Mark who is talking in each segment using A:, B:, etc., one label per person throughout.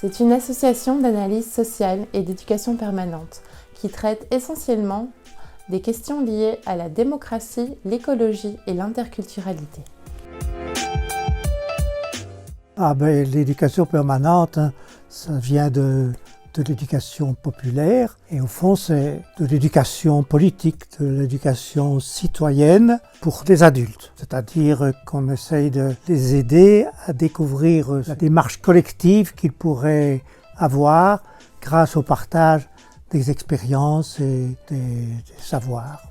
A: C'est une association d'analyse sociale et d'éducation permanente qui traite essentiellement des questions liées à la démocratie, l'écologie et l'interculturalité.
B: L'éducation permanente, ça vient de l'éducation populaire et au fond c'est de l'éducation politique, de l'éducation citoyenne pour les adultes. C'est-à-dire qu'on essaye de les aider à découvrir la démarche collective qu'ils pourraient avoir grâce au partage des expériences et des savoirs.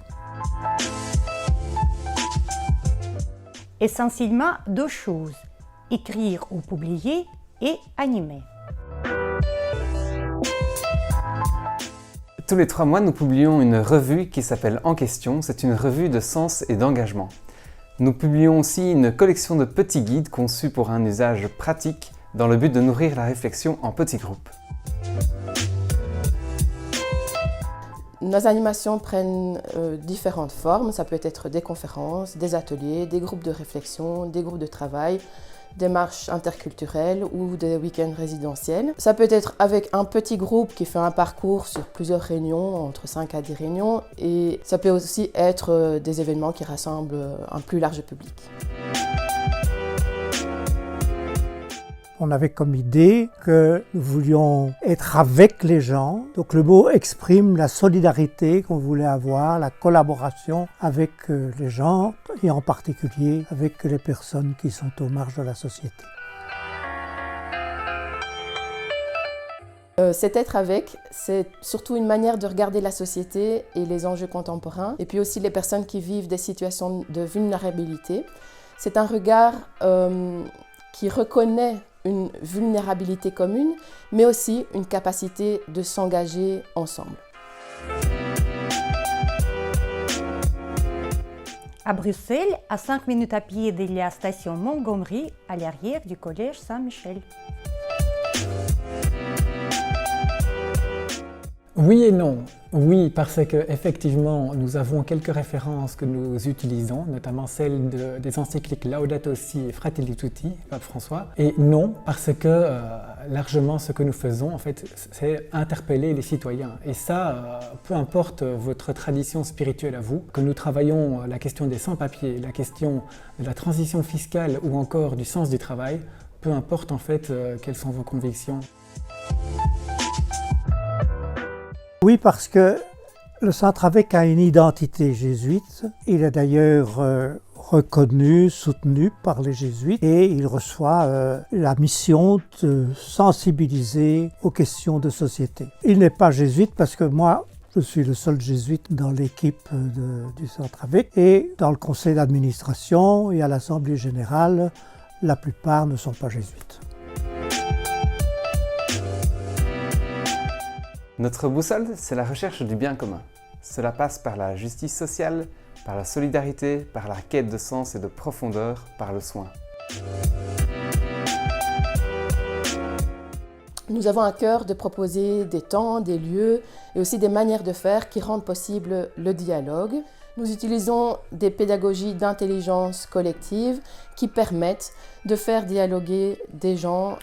C: Essentiellement deux choses, écrire ou publier et animer.
D: Tous les 3 mois, nous publions une revue qui s'appelle En Question. C'est une revue de sens et d'engagement. Nous publions aussi une collection de petits guides conçus pour un usage pratique dans le but de nourrir la réflexion en petits groupes.
E: Nos animations prennent différentes formes. Ça peut être des conférences, des ateliers, des groupes de réflexion, des groupes de travail, des marches interculturelles ou des week-ends résidentiels. Ça peut être avec un petit groupe qui fait un parcours sur plusieurs réunions, entre 5 à 10 réunions, et ça peut aussi être des événements qui rassemblent un plus large public.
B: On avait comme idée que nous voulions être avec les gens. Donc le mot exprime la solidarité qu'on voulait avoir, la collaboration avec les gens et en particulier avec les personnes qui sont aux marges de la société.
E: Cet être avec, c'est surtout une manière de regarder la société et les enjeux contemporains, et puis aussi les personnes qui vivent des situations de vulnérabilité. C'est un regard qui reconnaît une vulnérabilité commune, mais aussi une capacité de s'engager ensemble.
C: À Bruxelles, à 5 minutes à pied de la station Montgomery, à l'arrière du collège Saint-Michel.
F: Oui et non. Oui, parce qu'effectivement, nous avons quelques références que nous utilisons, notamment celle des encycliques Laudato Si et Fratelli Tutti, Pape François. Et non, parce que largement ce que nous faisons, en fait, c'est interpeller les citoyens. Et ça, peu importe votre tradition spirituelle à vous, que nous travaillons la question des sans-papiers, la question de la transition fiscale ou encore du sens du travail, peu importe en fait quelles sont vos convictions.
B: Oui, parce que le Centre Avec a une identité jésuite. Il est d'ailleurs reconnu, soutenu par les jésuites et il reçoit la mission de sensibiliser aux questions de société. Il n'est pas jésuite parce que moi, je suis le seul jésuite dans l'équipe du Centre Avec et dans le conseil d'administration et à l'Assemblée générale, la plupart ne sont pas jésuites.
D: Notre boussole, c'est la recherche du bien commun. Cela passe par la justice sociale, par la solidarité, par la quête de sens et de profondeur, par le soin.
E: Nous avons à cœur de proposer des temps, des lieux et aussi des manières de faire qui rendent possible le dialogue. Nous utilisons des pédagogies d'intelligence collective qui permettent de faire dialoguer des gens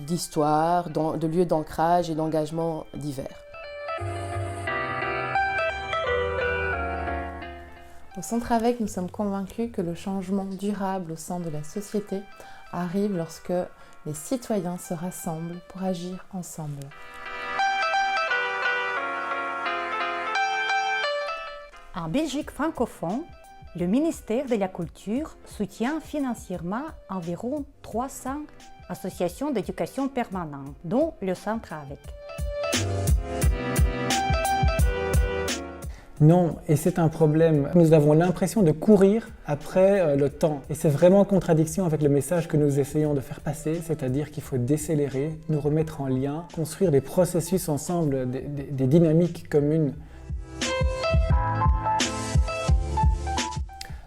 E: d'histoire, de lieux d'ancrage et d'engagement divers.
A: Au Centre Avec, nous sommes convaincus que le changement durable au sein de la société arrive lorsque les citoyens se rassemblent pour agir ensemble.
C: En Belgique francophone, le ministère de la Culture soutient financièrement environ 300 associations d'éducation permanente, dont le Centre Avec.
F: Non, et c'est un problème. Nous avons l'impression de courir après le temps. Et c'est vraiment en contradiction avec le message que nous essayons de faire passer, c'est-à-dire qu'il faut décélérer, nous remettre en lien, construire des processus ensemble, des dynamiques communes.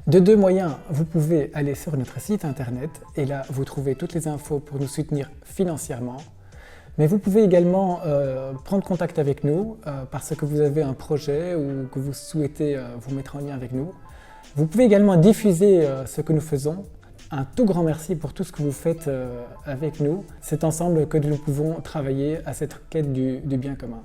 F: De deux moyens, vous pouvez aller sur notre site internet et là vous trouvez toutes les infos pour nous soutenir financièrement. Mais vous pouvez également prendre contact avec nous parce que vous avez un projet ou que vous souhaitez vous mettre en lien avec nous. Vous pouvez également diffuser ce que nous faisons Un tout grand merci pour tout ce que vous faites avec nous. C'est ensemble que nous pouvons travailler à cette quête du bien commun.